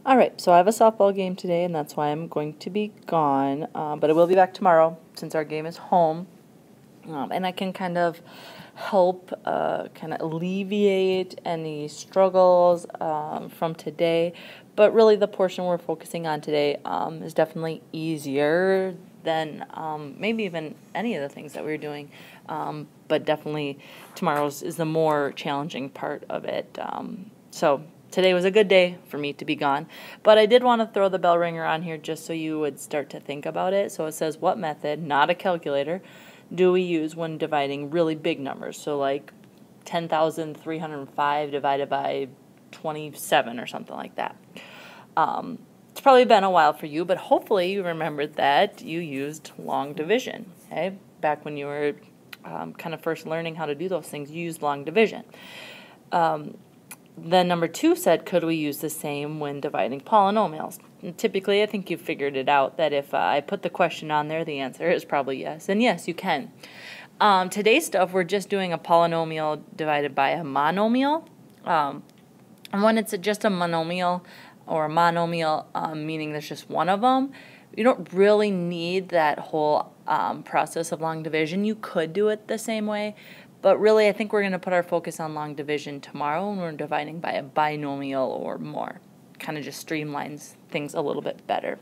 All right, so I have a softball game today, and that's why I'm going to be gone. But I will be back tomorrow since our game is home. And I can kind of help kind of alleviate any struggles from today. But really, the portion we're focusing on today is definitely easier than maybe even any of the things that we were doing. But definitely tomorrow's is the more challenging part of it. So today was a good day for me to be gone. But I did want to throw the bell ringer on here just so you would start to think about it. So it says, what method, not a calculator, do we use when dividing really big numbers? So like 10,305 divided by 27 or something like that. It's probably been a while for you, but hopefully you remembered that you used long division. Okay, back when you were kind of first learning how to do those things, you used long division. Then number 2 said, could we use the same when dividing polynomials? And typically, I think you figured it out that if I put the question on there, the answer is probably yes. And yes, you can. Today's stuff, we're just doing a polynomial divided by a monomial. And when it's just a monomial or a monomial, meaning there's just one of them, you don't really need that whole process of long division. You could do it the same way. But really, I think we're going to put our focus on long division tomorrow when we're dividing by a binomial or more. Kind of just streamlines things a little bit better.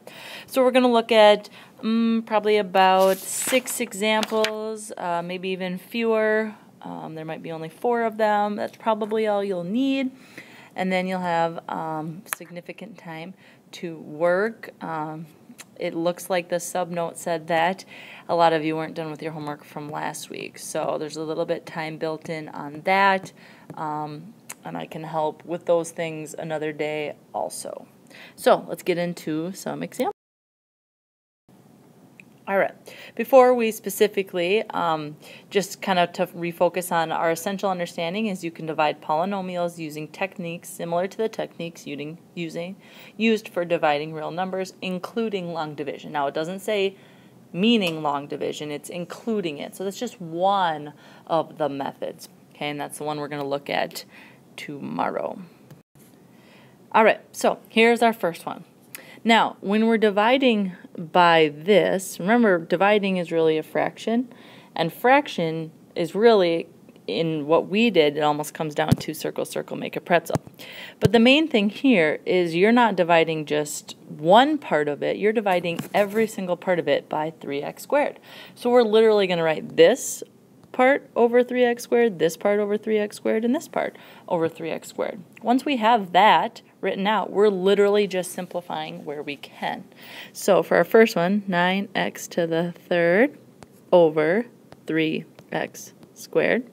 So we're going to look at probably about 6 examples, maybe even fewer. There might be only 4 of them. That's probably all you'll need. And then you'll have significant time to work. It looks like the subnote said that a lot of you weren't done with your homework from last week. So there's a little bit time built in on that. And I can help with those things another day also. So let's get into some examples. All right, before we specifically, just kind of to refocus on our essential understanding is you can divide polynomials using techniques similar to the techniques used for dividing real numbers, including long division. Now, it doesn't say meaning long division, it's including it. So that's just one of the methods, okay, and that's the one we're going to look at tomorrow. All right, so here's our first one. Now, when we're dividing by this, remember, dividing is really a fraction, and fraction is really, in what we did, it almost comes down to circle, circle, make a pretzel. But the main thing here is you're not dividing just one part of it, you're dividing every single part of it by 3x squared. So we're literally going to write this part over 3x squared, this part over 3x squared, and this part over 3x squared. Once we have that written out, we're literally just simplifying where we can. So for our first one, 9x to the third over 3x squared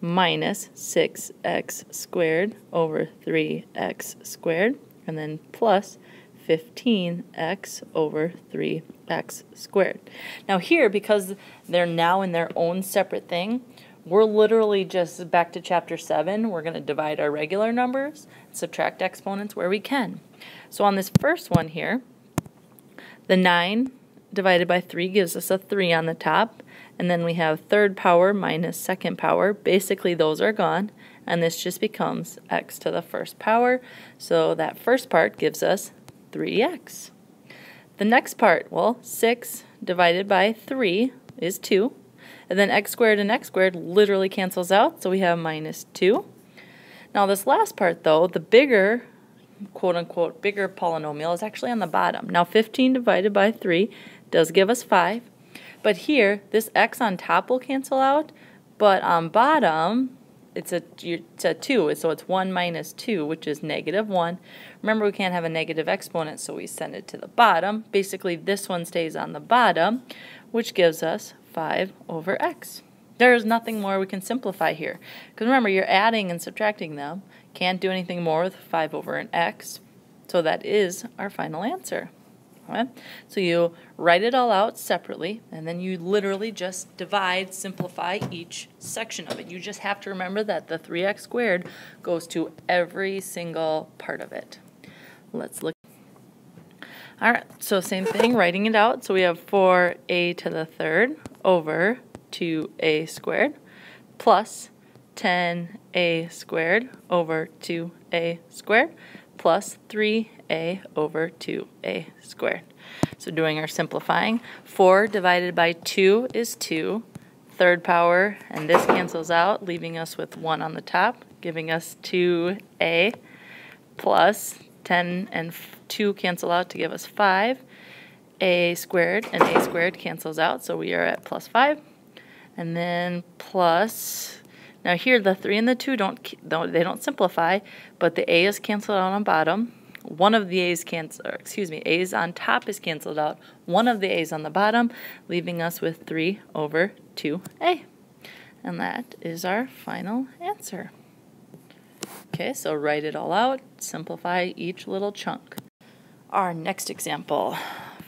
minus 6x squared over 3x squared, and then plus 15x over 3x squared. Now here, because they're now in their own separate thing, we're literally just back to chapter 7. We're going to divide our regular numbers, subtract exponents where we can. So on this first one here, the 9 divided by 3 gives us a 3 on the top, and then we have third power minus second power. Basically, those are gone, and this just becomes x to the first power. So that first part gives us 3x. The next part, well, 6 divided by 3 is 2. And then x squared and x squared literally cancels out, so we have minus 2. Now this last part, though, the bigger, quote-unquote, bigger polynomial is actually on the bottom. Now 15 divided by 3 does give us 5. But here, this x on top will cancel out, but on bottom, it's a 2, so it's 1 minus 2, which is negative 1. Remember, we can't have a negative exponent, so we send it to the bottom. Basically, this one stays on the bottom, which gives us 5 over x. There's nothing more we can simplify here. Because remember, you're adding and subtracting them. Can't do anything more with 5 over an x. So that is our final answer. Okay? So you write it all out separately, and then you literally just divide, simplify each section of it. You just have to remember that the 3x squared goes to every single part of it. Let's look. All right, so same thing, writing it out. So we have 4a to the third over 2a squared plus 10a squared over 2a squared plus 3a over 2a squared. So doing our simplifying, 4 divided by 2 is 2, third power, and this cancels out, leaving us with 1 on the top, giving us 2a plus 10 and 2 cancel out to give us 5. A squared and a squared cancels out, so we are at plus 5. And then plus, now here the 3 and the 2 don't simplify, but the a is canceled out on bottom. One of the a's a's on top is canceled out. One of the a's on the bottom, leaving us with 3 over 2a. And that is our final answer. Okay, so write it all out, simplify each little chunk. Our next example,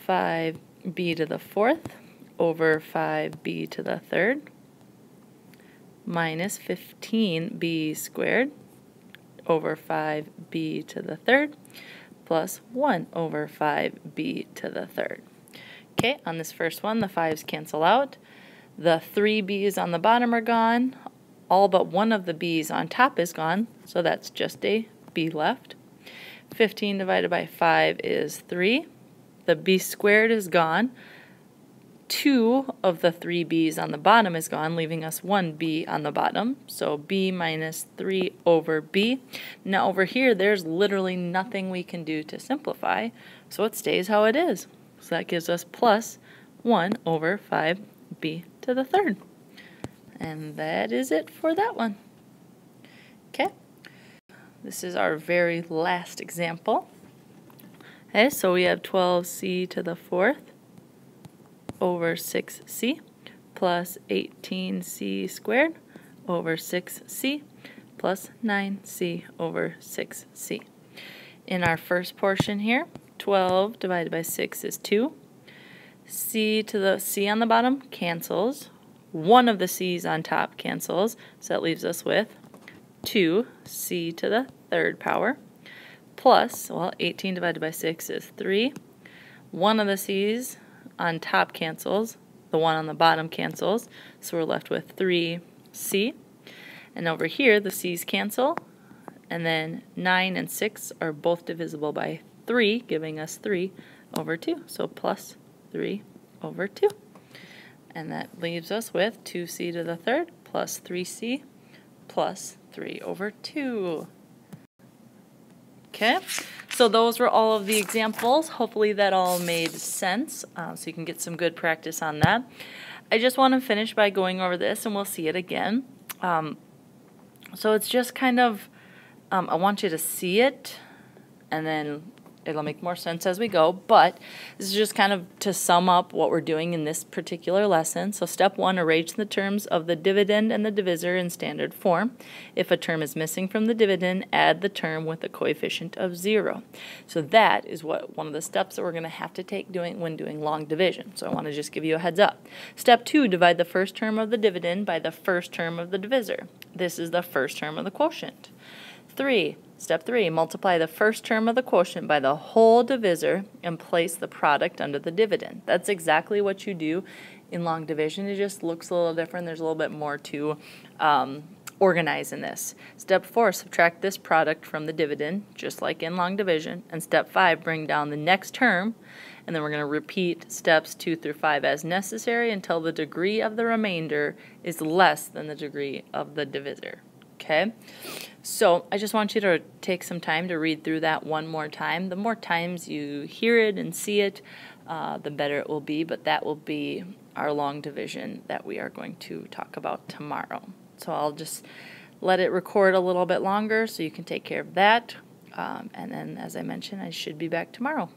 5b to the 4th over 5b to the 3rd minus 15b squared over 5b to the 3rd plus 1 over 5b to the 3rd. Okay, on this first one, the 5's cancel out. The 3 b's on the bottom are gone. All but one of the b's on top is gone, so that's just a b left. 15 divided by 5 is 3. The b squared is gone. 2 of the 3 b's on the bottom is gone, leaving us 1 b on the bottom. So b minus 3 over b. Now over here, there's literally nothing we can do to simplify, so it stays how it is. So that gives us plus 1 over 5b to the 3rd. And that is it for that one. Okay, this is our very last example. Okay, so we have 12c to the 4th over 6c plus 18c squared over 6c plus 9c over 6c. In our first portion here, 12 divided by 6 is 2. C to the c on the bottom cancels. One of the c's on top cancels, so that leaves us with 2c to the 3rd power plus, well, 18 divided by 6 is 3. One of the c's on top cancels, the one on the bottom cancels, so we're left with 3c. And over here, the c's cancel, and then 9 and 6 are both divisible by 3, giving us 3 over 2, so plus 3 over 2. And that leaves us with 2c to the 3rd plus 3c plus 3 over 2. Okay, so those were all of the examples. Hopefully that all made sense, so you can get some good practice on that. I just want to finish by going over this, and we'll see it again. So it's just kind of, I want you to see it, and then it'll make more sense as we go, but this is just kind of to sum up what we're doing in this particular lesson. So step 1, arrange the terms of the dividend and the divisor in standard form. If a term is missing from the dividend, add the term with a coefficient of 0. So that is one of the steps that we're going to have to take when doing long division. So I want to just give you a heads up. Step 2, divide the first term of the dividend by the first term of the divisor. This is the first term of the quotient. Step 3, multiply the first term of the quotient by the whole divisor and place the product under the dividend. That's exactly what you do in long division. It just looks a little different. There's a little bit more to organize in this. Step 4, subtract this product from the dividend, just like in long division. And step 5, bring down the next term. And then we're going to repeat steps 2 through 5 as necessary until the degree of the remainder is less than the degree of the divisor. Okay, so I just want you to take some time to read through that one more time. The more times you hear it and see it, the better it will be, but that will be our long division that we are going to talk about tomorrow. So I'll just let it record a little bit longer so you can take care of that, and then as I mentioned, I should be back tomorrow.